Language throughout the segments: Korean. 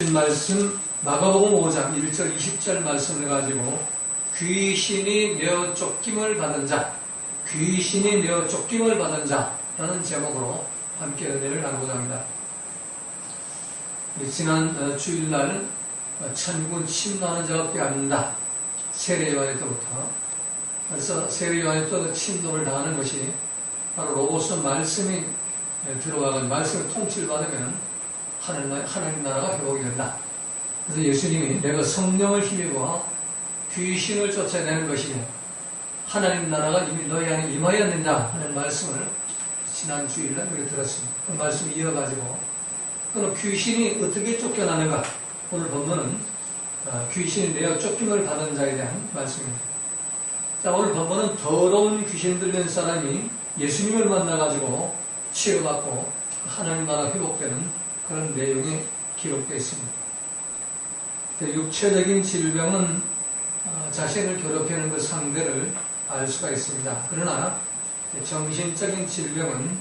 말씀 마가복음 5장 1절 20절 말씀을 가지고 귀신이 내어 쫓김을 받은 자, 귀신이 내어 쫓김을 받은 자라는 제목으로 함께 은혜를 나누고자 합니다. 지난 주일날 천군 침노하는 자가 빼앗는다. 세례 요한의 때부터. 그래서 세례 요한의 때 침노를 당하는 것이 바로 로고스 말씀이 들어가는 말씀을 통치를 받으면 하나님 나라가 회복이 된다. 그래서 예수님이 내가 성령을 힘입어 귀신을 쫓아내는 것이며 하나님 나라가 이미 너희 안에 임하였느냐 하는 말씀을 지난 주일날 우리가 들었습니다. 그 말씀을 이어가지고 그럼 귀신이 어떻게 쫓겨나는가? 오늘 본문은 귀신이 내어 쫓김을 받은 자에 대한 말씀입니다. 자, 오늘 본문은 더러운 귀신 들린 사람이 예수님을 만나가지고 치유받고 하나님 나라 회복되는 그런 내용이 기록되어 있습니다. 육체적인 질병은 자신을 괴롭히는 그 상대를 알 수가 있습니다. 그러나 정신적인 질병은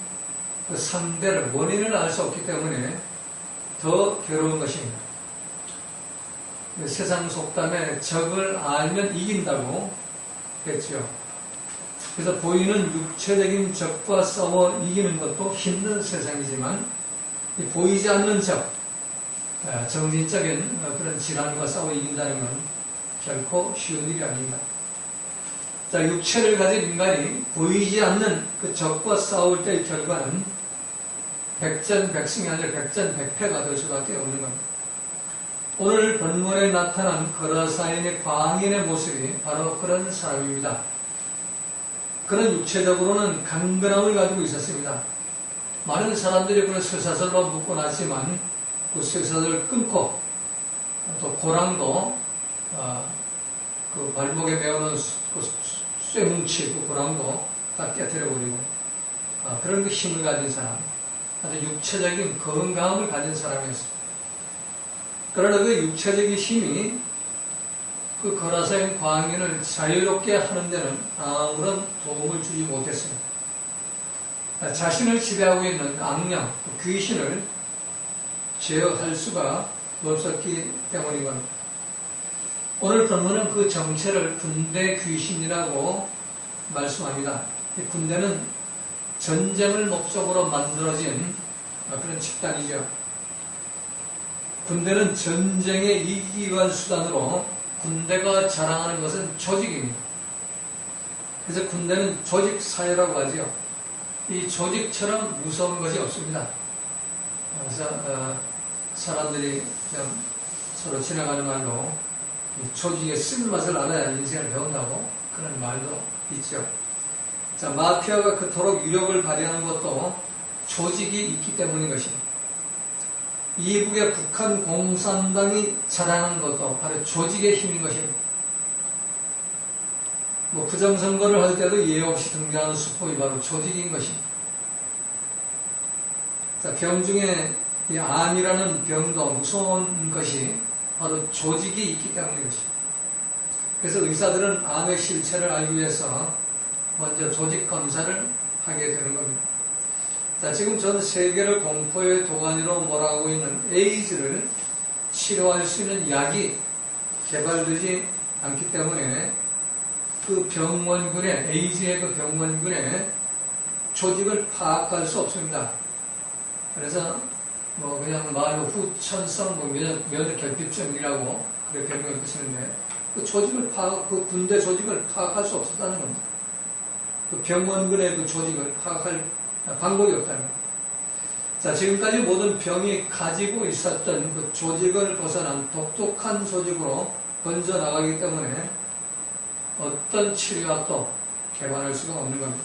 그 상대를, 원인을 알 수 없기 때문에 더 괴로운 것입니다. 세상 속담에 적을 알면 이긴다고 했죠. 그래서 보이는 육체적인 적과 싸워 이기는 것도 힘든 세상이지만 보이지 않는 적, 정신적인 그런 질환과 싸워 이긴다는 건 결코 쉬운 일이 아닙니다. 자, 육체를 가진 인간이 보이지 않는 그 적과 싸울 때의 결과는 백전백승이 아니라 백전백패가 될 수밖에 없는 겁니다. 오늘 본문에 나타난 거라사인의 광인의 모습이 바로 그런 사람입니다. 그는 육체적으로는 강건함을 가지고 있었습니다. 많은 사람들이 그런 쇠사슬로 묶고 났지만 그 쇠사슬을 끊고 또 고랑도 그 발목에 메어놓은 그 쇠뭉치 그 고랑도 다 깨뜨려버리고 그런 그 힘을 가진 사람, 아주 육체적인 건강함을 가진 사람이었습니다. 그러나 그 육체적인 힘이 그 거라사인 광인을 자유롭게 하는 데는 아무런 도움을 주지 못했습니다. 자신을 지배하고 있는 악령, 귀신을 제어할 수가 없었기 때문인 겁니다. 오늘 본문은 그 정체를 군대 귀신이라고 말씀합니다. 이 군대는 전쟁을 목적으로 만들어진 그런 집단이죠. 군대는 전쟁의 이기기 위한 수단으로 군대가 자랑하는 것은 조직입니다. 그래서 군대는 조직사회라고 하죠. 이 조직처럼 무서운 것이 없습니다. 그래서 사람들이 그냥 서로 지나가는 말로 조직의 쓴맛을 알아야 인생을 배운다고 그런 말도 있죠. 자, 마피아가 그토록 유력을 발휘하는 것도 조직이 있기 때문인 것입니다. 이북의 북한 공산당이 자랑하는 것도 바로 조직의 힘인 것입니다. 부정선거를 할 때도 예외 없이 등장하는 수법이 바로 조직인 것입니다. 자, 병 중에 이 암이라는 병도 무서운 것이 바로 조직이 있기 때문인 것입니다. 그래서 의사들은 암의 실체를 알기 위해서 먼저 조직 검사를 하게 되는 겁니다. 자, 지금 전 세계를 공포의 도가니로 몰아가고 있는 에이즈를 치료할 수 있는 약이 개발되지 않기 때문에 그 병원군의, 에이즈의 그 병원군의 조직을 파악할 수 없습니다. 그래서 그냥 말로 후천성 면역결핍증이라고 그렇게 별명을 붙이는데 그 조직을 그 군대 조직을 파악할 수 없었다는 겁니다. 그 병원군의 그 조직을 파악할 방법이 없다는 겁니다. 자, 지금까지 모든 병이 가지고 있었던 그 조직을 벗어난 독특한 조직으로 번져나가기 때문에 어떤 치료약도 개발할 수가 없는 겁니다.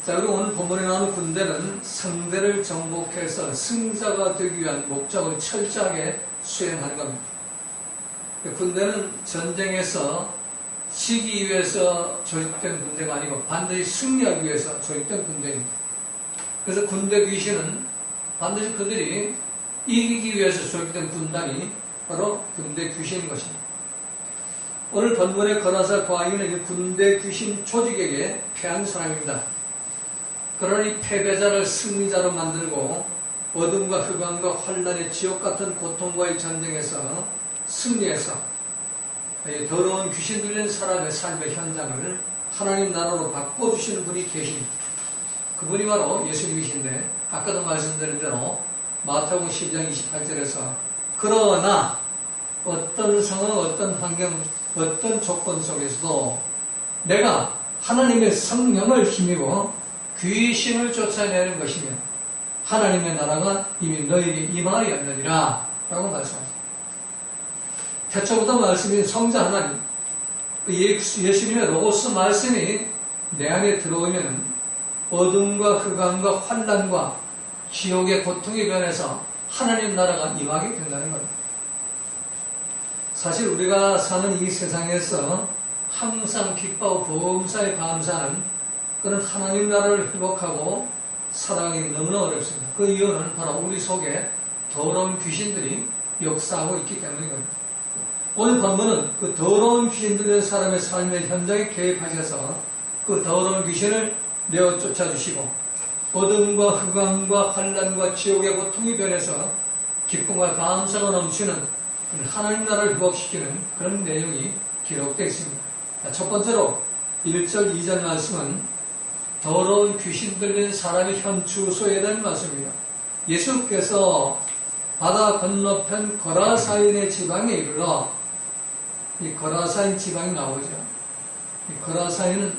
자, 그리고 오늘 본문에 나오는 군대는 상대를 정복해서 승자가 되기 위한 목적을 철저하게 수행하는 겁니다. 군대는 전쟁에서 지기 위해서 조직된 군대가 아니고 반드시 승리하기 위해서 조직된 군대입니다. 그래서 군대 귀신은 반드시 그들이 이기기 위해서 조직된 군단이 바로 군대 귀신인 것입니다. 오늘 본문의 거라사 광인은 군대 귀신 조직에게 패한 사람입니다. 그러니 패배자를 승리자로 만들고 어둠과 흑암과 환란의 지옥 같은 고통과의 전쟁에서 승리해서 이 더러운 귀신 들린 사람의 삶의 현장을 하나님 나라로 바꿔주시는 분이 계십니다. 그분이 바로 예수님이신데 아까도 말씀드린 대로 마태복음 12장 28절에서 그러나 어떤 상황, 어떤 환경, 어떤 조건 속에서도 내가 하나님의 성령을 힘입어 귀신을 쫓아내는 것이며 하나님의 나라가 이미 너희에게 임하였느니라 라고 말씀하십니다. 태초부터 말씀인 성자 하나님, 예수님의 로고스 말씀이 내 안에 들어오면 어둠과 흑암과 환란과 지옥의 고통이 변해서 하나님 나라가 임하게 된다는 겁니다. 사실 우리가 사는 이 세상에서 항상 기뻐하고 범사에 감사하는 그런 하나님 나라를 회복하고 살아가기 너무나 어렵습니다. 그 이유는 바로 우리 속에 더러운 귀신들이 역사하고 있기 때문인 겁니다. 오늘 본문은 그 더러운 귀신 들린 사람의 삶의 현장에 개입하셔서 그 더러운 귀신을 내어 쫓아주시고 어둠과 흑암과 환란과 지옥의 고통이 변해서 기쁨과 감사가 넘치는 하나님 나라를 회복시키는 그런 내용이 기록되어 있습니다. 첫 번째로 1절 2절 말씀은 더러운 귀신 들린 사람의 현주소에 대한 말씀입니다. 예수께서 바다 건너편 거라사인의 지방에 이르러 이 거라사인 지방이 나오죠. 이 거라사인은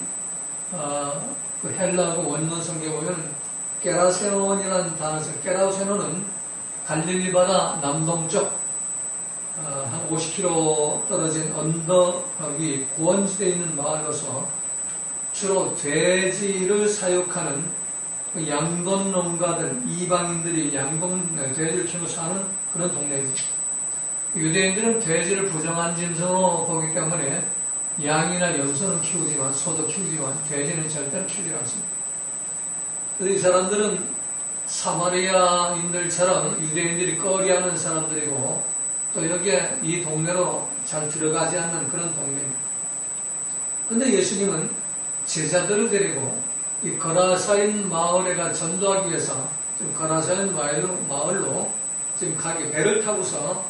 그 헬라어 원문 성경에 보면 게라세논이라는 단어에서 게라세논은 갈릴리 바다 남동쪽 한 50km 떨어진 언덕 위 고원지대에 있는 마을로서 주로 돼지를 사육하는 양돈 농가들, 이방인들이 돼지를 키우며 사는 그런 동네이죠. 유대인들은 돼지를 부정한 짐승으로 보기 때문에 양이나 염소는 키우지만, 소도 키우지만 돼지는 절대로 키우지 않습니다. 그래서 이 사람들은 사마리아인들처럼 유대인들이 꺼리하는 사람들이고 또 여기에 이 동네로 잘 들어가지 않는 그런 동네입니다. 그런데 예수님은 제자들을 데리고 이 거라사인 마을에 전도하기 위해서 지금 거라사인 마을로 지금 가게 배를 타고서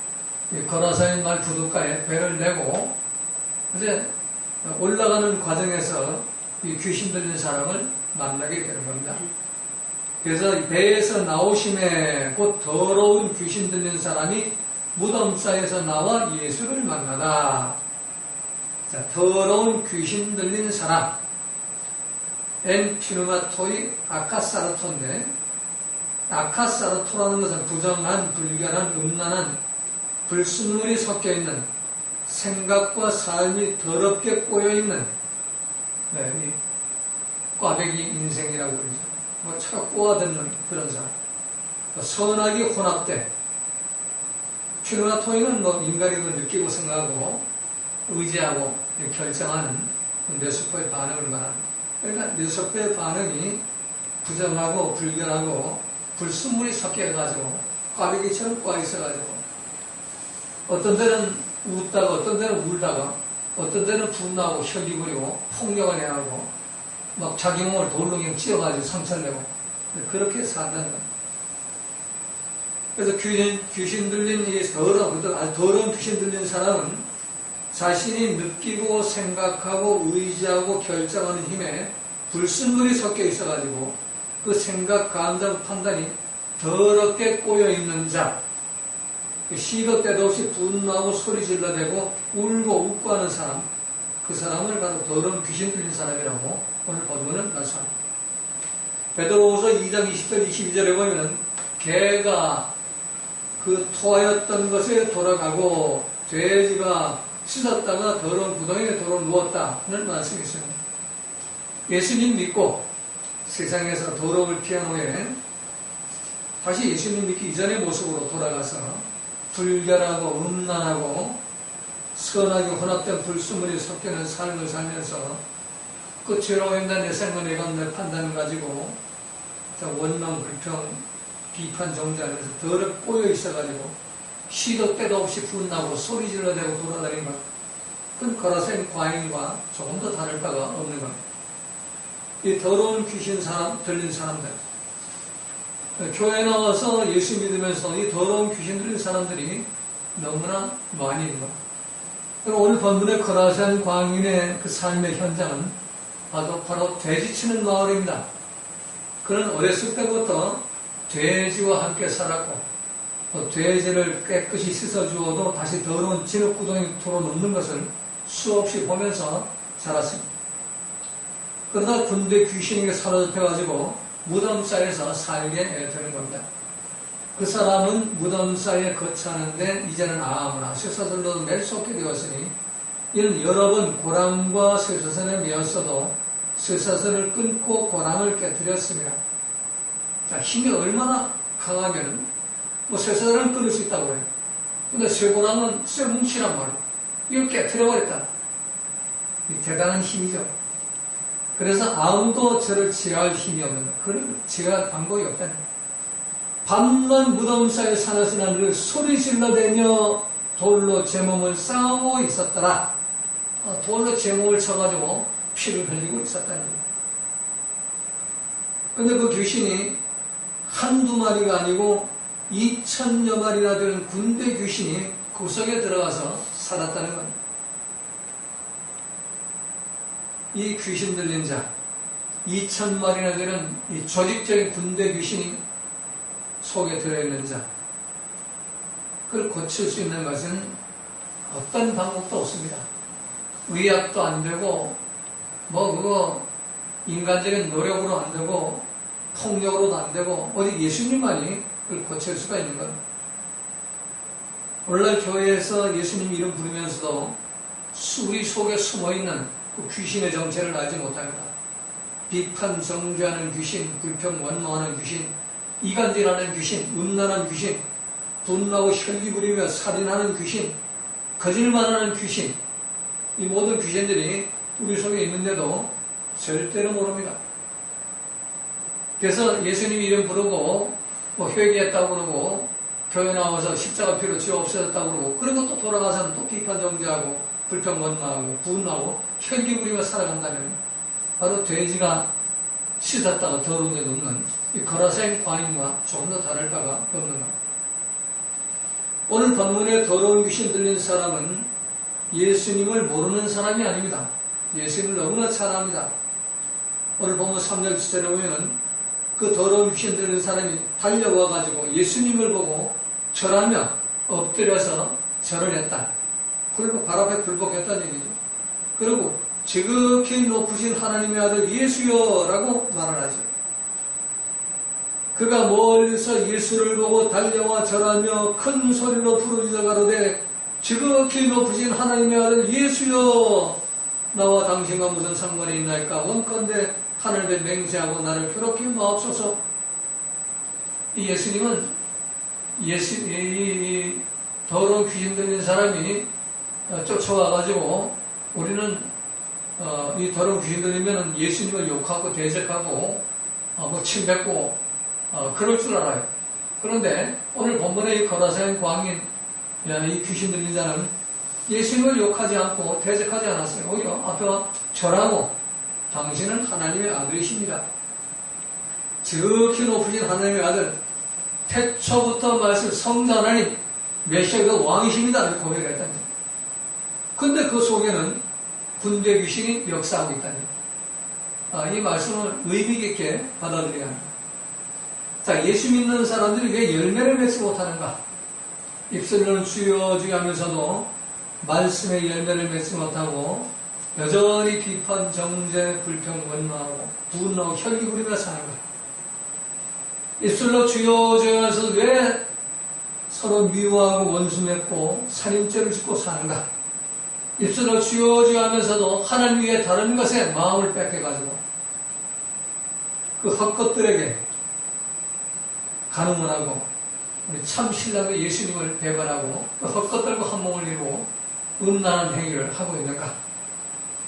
이 거라사인 마을 부둣가에 배를 내고 이제 올라가는 과정에서 이 귀신 들린 사람을 만나게 되는 겁니다. 그래서 배에서 나오심에 곧 더러운 귀신 들린 사람이 무덤 사이에서 나와 예수를 만나다. 자, 더러운 귀신 들린 사람. 엔피누마토이 아카사르토인데, 아카사르토라는 것은 부정한, 불결한, 음란한 불순물이 섞여 있는 생각과 삶이 더럽게 꼬여 있는 이 꽈배기 인생이라고 그러죠. 뭐 차가 꼬아듣는 그런 사람. 선악이 혼합돼. 피누마토이는 뭐 인간이 느끼고 생각하고 의지하고 결정하는 뇌세포의 반응을 말합니다. 그러니까 뇌세포의 반응이 부정하고 불결하고 불순물이 섞여가지고 꽈배기처럼 꼬아 있어가지고 어떤 때는 웃다가 어떤 때는 울다가 어떤 때는 분노하고 혈기 부리고 폭력을 해하고 막 자기 몸을 돌로 그냥 찧어가지고 상처를 내고 그렇게 산다는 겁니다. 그래서 귀신 들린 이 더러운 귀신 들린 사람은 자신이 느끼고 생각하고 의지하고 결정하는 힘에 불순물이 섞여 있어가지고 그 생각, 감정, 판단이 더럽게 꼬여있는 자, 시도 때도 없이 분노하고 소리 질러대고 울고 웃고 하는 사람, 그 사람을 바로 더러운 귀신 들린 사람이라고 오늘 본문은 말씀합니다. 베드로후서 2장 20절 22절에 보면 개가 그 토하였던 것에 돌아가고 돼지가 씻었다가 더러운 구덩이에 누웠다는 말씀이 있습니다. 예수님 믿고 세상에서 더러움을 피한 후에 다시 예수님 믿기 이전의 모습으로 돌아가서 불결하고 음란하고 선하게 혼합된 불순물이 섞여있는 삶을 살면서 그 죄로 인한 내 생각, 내 감, 내 판단을 가지고 원망, 불평, 비판 정죄하면서 더럽게 꼬여 있어가지고 시도 때도 없이 분나고 소리 질러대고 돌아다니는 것. 그건 거라사인 과인과 조금 더 다를 바가 없는 겁니다. 이 더러운 귀신 들린 사람들. 교회 나와서 예수 믿으면서 이 더러운 귀신 들린 사람들이 너무나 많이 있는 겁니다. 오늘 본문의 거라산 광인의 그 삶의 현장은 바로 돼지치는 마을입니다. 그는 어렸을 때부터 돼지와 함께 살았고 또 돼지를 깨끗이 씻어주어도 다시 더러운 진흙구덩이 도로 눕는 것을 수없이 보면서 자랐습니다. 그러다 군대 귀신에게 사로잡혀가지고 무덤 사이에서 살게 되는 겁니다. 그 사람은 무덤 사이에 거처하는데 이제는 아무나 쇠사슬로 멜쏟게 되었으니 이는 여러 번 고랑과 쇠사슬에 매었어도 쇠사슬을 끊고 고랑을 깨뜨렸습니다. 자, 힘이 얼마나 강하면 쇠사슬은 끊을 수 있다고 해요. 근데 쇠고랑은 쇠뭉치란 말이에요. 이걸 깨뜨려버렸다. 대단한 힘이죠. 그래서 아무도 저를 제어할 힘이 없는 거예요. 그걸 제어할 방법이 없다는 거예요. 밤만 무덤 사이에 사나운 하늘을 소리 질러대며 돌로 제 몸을 싸우고 있었더라. 돌로 제 몸을 쳐가지고 피를 흘리고 있었다는 거예요. 근데 그 귀신이 한두 마리가 아니고 2,000여 마리나 되는 군대 귀신이 그 속에 들어가서 살았다는 겁니다. 이 귀신 들린 자, 2,000마리나 되는 이 조직적인 군대 귀신이 속에 들어있는 자, 그걸 고칠 수 있는 것은 어떤 방법도 없습니다. 의학도 안 되고, 그거 인간적인 노력으로 안 되고, 폭력으로도 안 되고, 오직 예수님만이 그걸 고칠 수가 있는 겁니다. 오늘날 교회에서 예수님 이름 부르면서도 우리 속에 숨어있는 그 귀신의 정체를 알지 못합니다. 비판, 정죄하는 귀신, 불평, 원망하는 귀신, 이간질하는 귀신, 음란한 귀신, 분노하고 혈기 부리며 살인하는 귀신, 거짓말하는 귀신, 이 모든 귀신들이 우리 속에 있는데도 절대로 모릅니다. 그래서 예수님 이름 부르고 회개했다고 그러고 교회 나와서 십자가 피로 죄 없어졌다고 그러고 그리고 또 돌아가서는 또 비판 정죄하고 불평 원망하고 분노하고 혈기 부리며 살아간다면 바로 돼지가 씻었다가 더러운 데 눕는 이 거라산 광인과 조금 더 다를 바가 없는 겁니다. 오늘 본문에 더러운 귀신 들린 사람은 예수님을 모르는 사람이 아닙니다. 예수님을 너무나 잘 압니다. 오늘 본문 3절 7절에 보면 그 더러운 귀신 들린 사람이 달려와가지고 예수님을 보고 절하며 엎드려서 절을 했다. 그리고 발 앞에 굴복했다는 얘기죠. 그리고 지극히 높으신 하나님의 아들 예수여 라고 말을 하죠. 그가 멀리서 예수를 보고 달려와 절하며 큰 소리로 부르짖어 가로되 지극히 높으신 하나님의 아들 예수여 나와 당신과 무슨 상관이 있나이까 원컨대 하늘에 맹세하고 나를 괴롭게 마옵소서. 이 예수님은 이 더러운 귀신 들린 사람이 쫓아와가지고 우리는 이 더러운 귀신 들리면 예수님을 욕하고 대적하고 침뱉고 그럴 줄 알아요. 그런데 오늘 본문의 이 거라산 광인 이 귀신 들린 자는 예수님을 욕하지 않고 대적하지 않았어요. 오히려 앞에와 절하고 당신은 하나님의 아들이십니다. 지극히 높으신 하나님의 아들 태초부터 말씀 성자 하나님 메시아가 왕이십니다. 이렇게 고백을 했다는 거예요. 근데 그 속에는 군대 귀신이 역사하고 있다는 거예요. 이 말씀을 의미 깊게 받아들여야 합니다. 자, 예수 믿는 사람들이 왜 열매를 맺지 못하는가? 입술로는 주여 주여 하면서도 말씀의 열매를 맺지 못하고 여전히 비판, 정죄, 불평, 원망하고 분노하고 혈기 부리며 사는 것. 입술로 주여 주여 하면서 왜 서로 미워하고 원수 맺고 살인죄를 짓고 사는가? 입술로 주여 주여 하면서도 하나님 위에 다른 것에 마음을 뺏겨가지고 그 헛것들에게 간음을 하고 우리 참 신랑의 예수님을 배반하고 그 헛것들과 한 몸을 이루고 음란한 행위를 하고 있는가?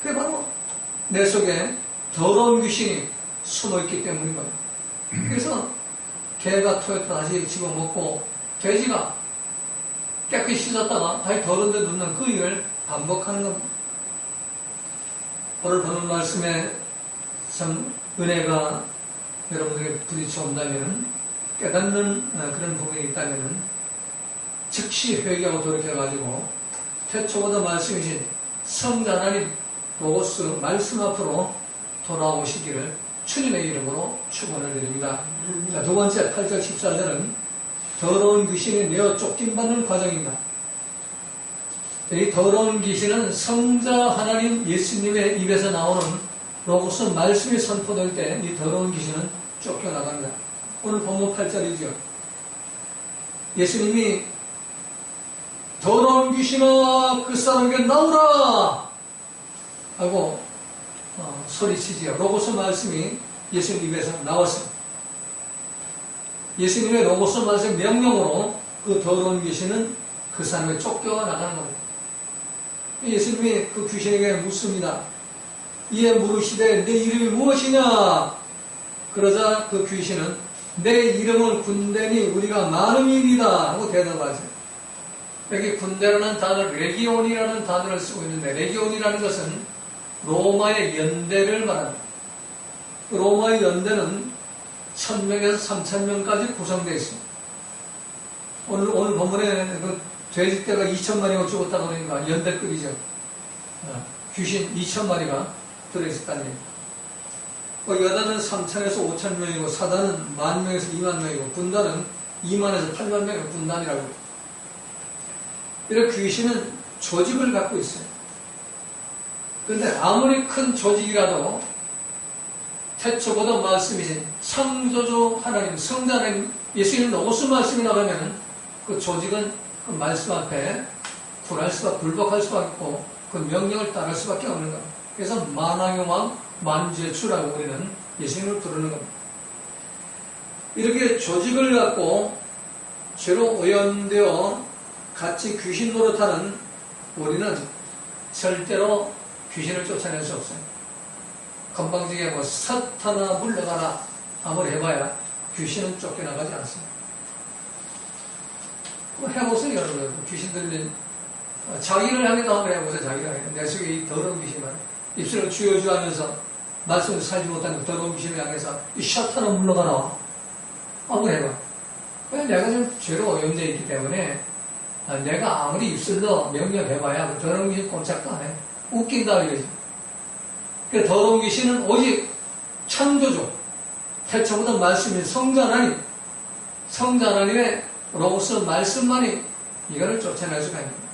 그게 바로 내 속에 더러운 귀신이 숨어있기 때문인 겁니다. 그래서 개가 토했다 다시 집어먹고 돼지가 깨끗이 씻었다가 다시 더러운 데 눕는 그 일을 반복하는 겁니다. 오늘 보는 말씀에 참 은혜가 여러분들에게 부딪혀 온다면 깨닫는 그런 부분이 있다면 즉시 회개하고 돌이켜가지고 태초보다 말씀이신 성자 하나님 로고스 말씀 앞으로 돌아오시기를 주님의 이름으로 축원을 드립니다. 자, 두 번째 8절 14절은 더러운 귀신이 내어 쫓김받는 과정입니다. 이 더러운 귀신은 성자 하나님 예수님의 입에서 나오는 로고스 말씀이 선포될 때 이 더러운 귀신은 쫓겨나갑니다. 오늘 본문 8절이죠. 예수님이 더러운 귀신아 그 사람에게 나오라 하고 소리치지요. 로고스 말씀이 예수님 입에서 나왔습니다. 예수님의 로고스 말씀 명령으로 그 더러운 귀신은 그 사람에 쫓겨나가는 겁니다. 예수님이 그 귀신에게 묻습니다. 이에 물으시되 내 이름이 무엇이냐? 그러자 그 귀신은 내 이름은 군대니 우리가 많음이니이다 하고 대답하죠. 여기 군대라는 단어, 레기온이라는 단어를 쓰고 있는데 레기온이라는 것은 로마의 연대를 말합니다. 로마의 연대는 1000명에서 3000명까지 구성되어 있습니다. 오늘 본문에 그 돼지떼가 2000마리가 죽었다고 그러니까 연대급이죠. 귀신 2000마리가 들어있었다는 얘기입니다. 여단은 3000에서 5000명이고 사단은 10,000명에서 20,000명이고 군단은 20,000에서 80,000명의 군단이라고 합니다. 이렇게 귀신은 조직을 갖고 있어요. 그런데 아무리 큰 조직이라도 태초보다 말씀이신 창조주 하나님, 성자 하나님, 예수님 로고스 말씀이 나가면 그 조직은 그 말씀 앞에 굴복할 수밖에 없고 그 명령을 따를 수밖에 없는 겁니다. 그래서 만왕의 만주의 주라고 우리는 예수님을 부르는 겁니다. 이렇게 조직을 갖고 죄로 오염되어 같이 귀신 노릇하는 우리는 절대로 귀신을 쫓아낼 수 없어요. 건방지게 뭐 사탄아 물러가라 한번 해봐야 귀신은 쫓겨나가지 않습니다. 해보세요 여러분. 귀신들은 자기를 향해도 한번 해보세요. 자기를 향해. 내 속에 이 더러운 귀신만 입술을 쥐어주하면서 말씀을 살지 못하는 그 더러운 귀신을 향해서 이 사탄아 물러가라 한번 해봐. 왜? 내가 좀 죄로 오염되어 있기 때문에 내가 아무리 입술로 명령해봐야 그 더러운 귀신 꼼짝도 안 해. 웃긴다 이거지. 그 더러운 귀신은 오직 창조주, 태초보다 말씀인 성자 하나님의 로고스 말씀만이 이거를 쫓아낼 수가 있는 거예요.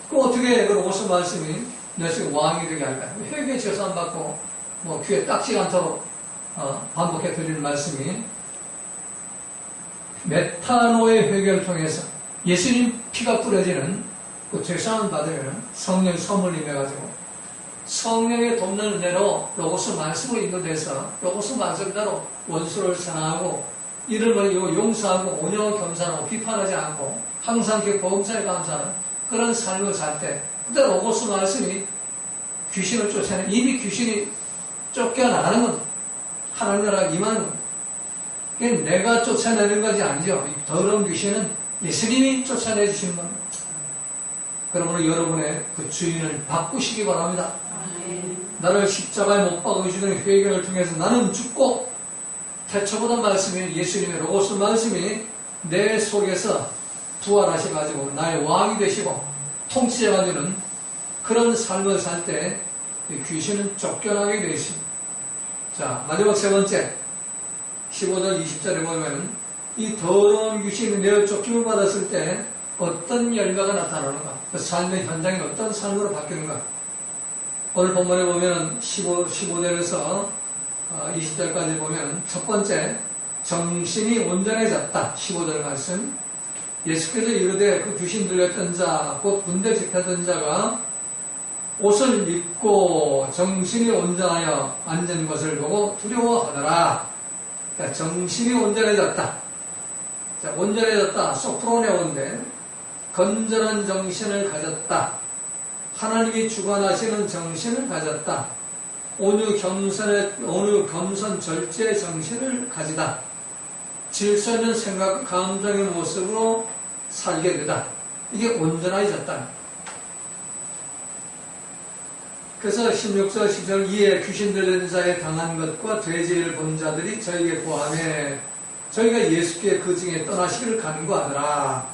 그럼 어떻게 그 로고스 말씀이 내 속에 왕이 되게 할까요? 회개의 죄수 안 받고 뭐 귀에 딱지가 않도록 반복해 드리는 말씀이 메타노의 회개를 통해서 예수님 피가 뿌려지는 그 죄사함을 받으려면 성령 선물을 임해가지고 성령의 돕는 은혜로 로고스 말씀으로 인도돼서 로고스 말씀대로 원수를 사랑하고 이름을 용서하고 온유하고 겸손하고 비판하지 않고 항상 그 보험사에 감사하는 그런 삶을 살 때 그때 로고스 말씀이 귀신을 쫓아내는 이미 귀신이 쫓겨나가는 겁니다. 하나님 나라가 임하는 겁니다. 내가 쫓아내는 것이 아니죠. 더러운 귀신은 예수님이 쫓아내 주시는 겁니다. 그러므로 여러분의 그 주인을 바꾸시기 바랍니다. 나를 십자가에 못 박으시는 회개를 통해서 나는 죽고 태초보다 말씀이 예수님의 로고스 말씀이 내 속에서 부활하셔가지고 나의 왕이 되시고 통치자가 되는 그런 삶을 살 때 귀신은 쫓겨나게 되어 있습니다. 자, 마지막 세 번째 15절 20절에 보면 이 더러운 귀신이 내어 쫓김을 받았을 때 어떤 열매가 나타나는가? 그 삶의 현장이 어떤 삶으로 바뀌는가? 오늘 본문에 보면 15절에서 20절까지 보면 첫 번째 정신이 온전해졌다. 15절 말씀. 예수께서 이르되 그 귀신 들렸던 자, 곧 군대 집했던 자가 옷을 입고 정신이 온전하여 앉은 것을 보고 두려워하더라. 그러니까 정신이 온전해졌다. 자, 온전해졌다. 소프로네오인데 건전한 정신을 가졌다. 하나님이 주관하시는 정신을 가졌다. 온유 겸손 절제의 정신을 가지다. 질서 있는 생각, 감정의 모습으로 살게 되다. 이게 온전해졌다. 그래서 16절 10절 이에 귀신 들린 자에 당한 것과 돼지를 본 자들이 저에게 구하매 저희가 예수께 그 중에 떠나시기를 간구하더라.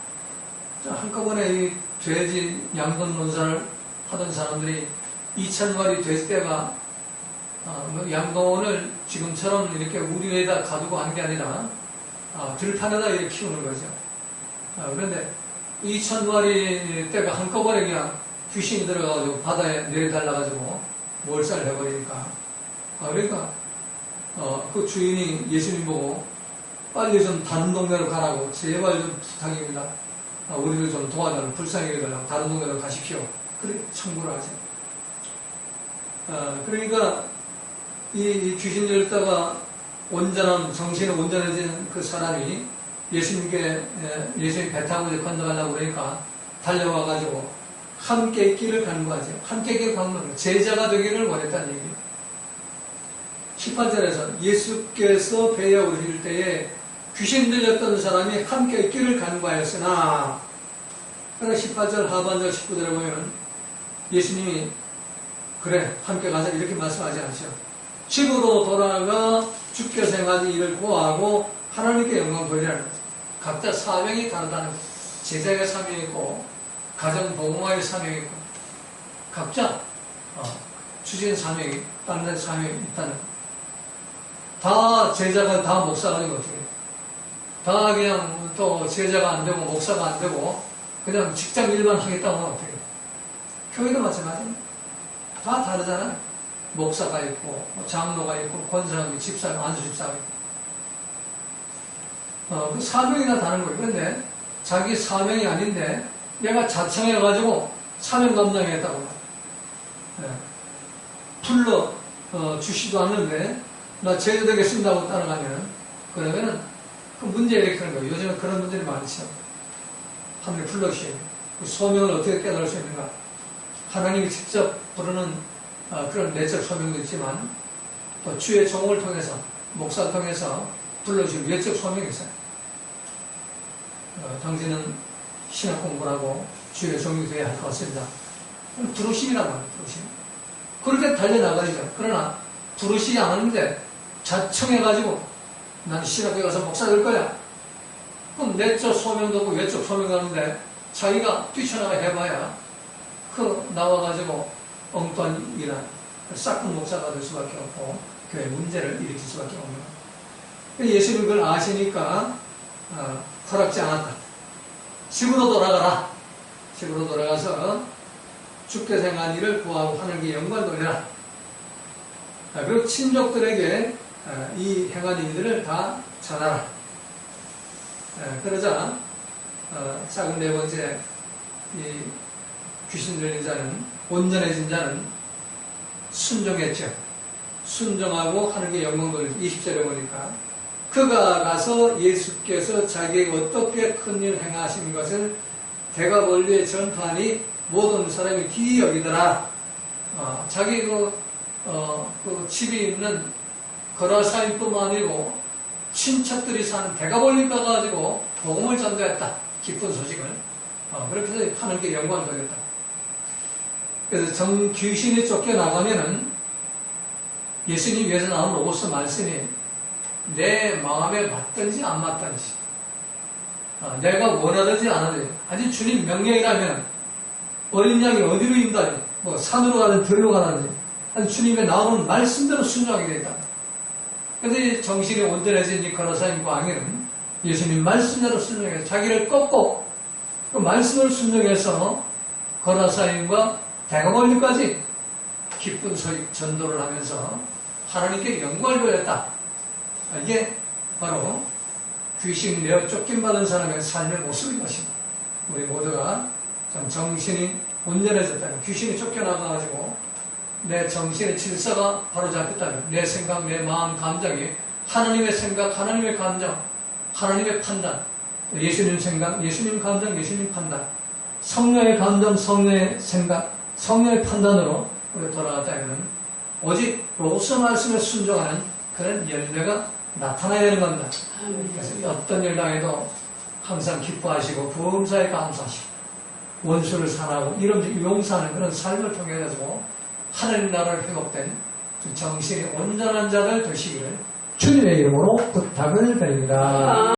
한꺼번에 이 돼지 양돈 논사를 하던 사람들이 2,000마리 돼지떼가 양돈을 지금처럼 이렇게 우리에다 가두고 한 게 아니라 들판에다 이렇게 키우는 거죠. 그런데 2,000마리 떼가 한꺼번에 그냥 귀신이 들어가가지고 바다에 내려달라가지고 몰살을 해버리니까 그러니까 그 주인이 예수님 보고 빨리 좀 다른 동네로 가라고 제발 좀 부탁입니다. 우리를 좀 도와달라고 불쌍히 여겨달라고 다른 동네로 가십시오. 그렇게 청구를 하죠. 그러니까 이 귀신 열다가 정신이 온전해진 그 사람이 예수님 배 타고 건너가려고 그러니까 달려와가지고 함께 있기를 간구하죠. 함께 있기를 간구하는 제자가 되기를 원했다는 얘기예요. 18절에서 예수께서 배에 오르실 때에 귀신 들렸던 사람이 함께 있기를 간구하였으나, 그러나 18절 하반절 19절에 보면 예수님이 그래 함께 가자 이렇게 말씀하지 않죠. 집으로 돌아가 주께서 행하신 일을 고하고 하나님께 영광 돌리라는 거죠. 각자 사명이 다르다는 거죠. 제자의 사명이 있고 가정 복음화의 사명이 있고 각자 주신 사명이 다른 사명이 있다는 거죠. 다 제자가 다 목사가 되면 어떻게 해요? 다 그냥 또 제자가 안 되고 목사가 안 되고 그냥 직장 일만 하겠다고 하면 어떻게 해요? 교회도 마찬가지입니다. 다 다르잖아요. 목사가 있고 장로가 있고 권사가 집사가 안수집사가 있고 그 사명이 다 다른 거예요. 그런데 자기 사명이 아닌데 내가 자청해가지고 사명 감당했다고 말해요. 불러 주시도 않는데 나 제자 되겠습니다고 따라가면 그러면은 그 문제 일으키는 거예요. 요즘은 그런 분들이 많죠. 하나님 불러주셔야 돼요. 그 소명을 어떻게 깨달을 수 있는가? 하나님이 직접 부르는 그런 내적 소명도 있지만 또 주의 종을 통해서 목사를 통해서 불러주는 외적 소명이 있어요. 당신은 신학 공부를 하고 주의 종이 되어야 할 것 같습니다. 부르심이란 말이에요. 부르심. 그렇게 달려나가야죠. 그러나 부르시지 않았는데 자청해가지고 난 신학교에 가서 목사 될 거야. 그럼 내적 소명도 없고 외적 소명도 하는데 자기가 뛰쳐나가 해봐야 나와가지고 엉뚱한 일이나 싹큰 목사가 될 수밖에 없고 교회 문제를 일으킬 수밖에 없는 거예요. 예수님이 그걸 아시니까 허락지 않았다. 집으로 돌아가라. 집으로 돌아가서 주께서 행한 일을 구하고 하나님께 영광을 돌려라. 그리고 친족들에게 이 행한 일들을 다 전하라. 그러자 작은 네 번째 이 귀신 들린 자는 온전해진 자는 순종했죠. 순종하고 하나님께 영광 돌리고 20절에 보니까 그가 가서 예수께서 자기에게 어떻게 큰일 행하신 것을 대가 멀리에 전파하니 모든 사람이 기이 여기더라. 자기 그 집이 있는 거라사인뿐만 아니고 친척들이 사는 대가볼리가 가지고 복음을 전도했다. 기쁜 소식을. 그렇게 해서 하나님께 영광을 돌렸다. 그래서 귀신이 쫓겨나가면은 예수님 위에서 나온 로고스 말씀이 내 마음에 맞든지 안 맞든지 내가 원하든지 안 하든지 아직 주님 명령이라면 어린 양이 어디로 인다니 뭐 산으로 가든 들로 가든지 아니 주님의 나오는 말씀대로 순종하게 되어 있다. 그런데 정신이 온전해진 이 거라사인 왕은 예수님 말씀대로 순종해서 자기를 꺾고 그 말씀을 순종해서 거라사인과 대가멀리까지 기쁜 소식 전도를 하면서 하나님께 영광을 돌렸다. 이게 바로 귀신 내어 쫓김받은 사람의 삶의 모습인 것입니다. 우리 모두가 참 정신이 온전해졌다면 귀신이 쫓겨나가가지고 내 정신의 질서가 바로 잡혔다면 내 생각, 내 마음, 감정이 하나님의 생각, 하나님의 감정, 하나님의 판단, 예수님 생각, 예수님 감정, 예수님 판단, 성령의 감정, 성령의 생각, 성령의 판단으로 우리 돌아갔다면 오직 로고스 말씀에 순종하는 그런 열매가 나타나야 되는 겁니다. 그래서 어떤 일 당해도 항상 기뻐하시고 범사에 감사하시고 원수를 사랑하고 이런 용서하는 그런 삶을 통해 가지고 하나님 나라를 회복된 정신이 온전한 자들 되시기를 주님의 이름으로 부탁을 드립니다.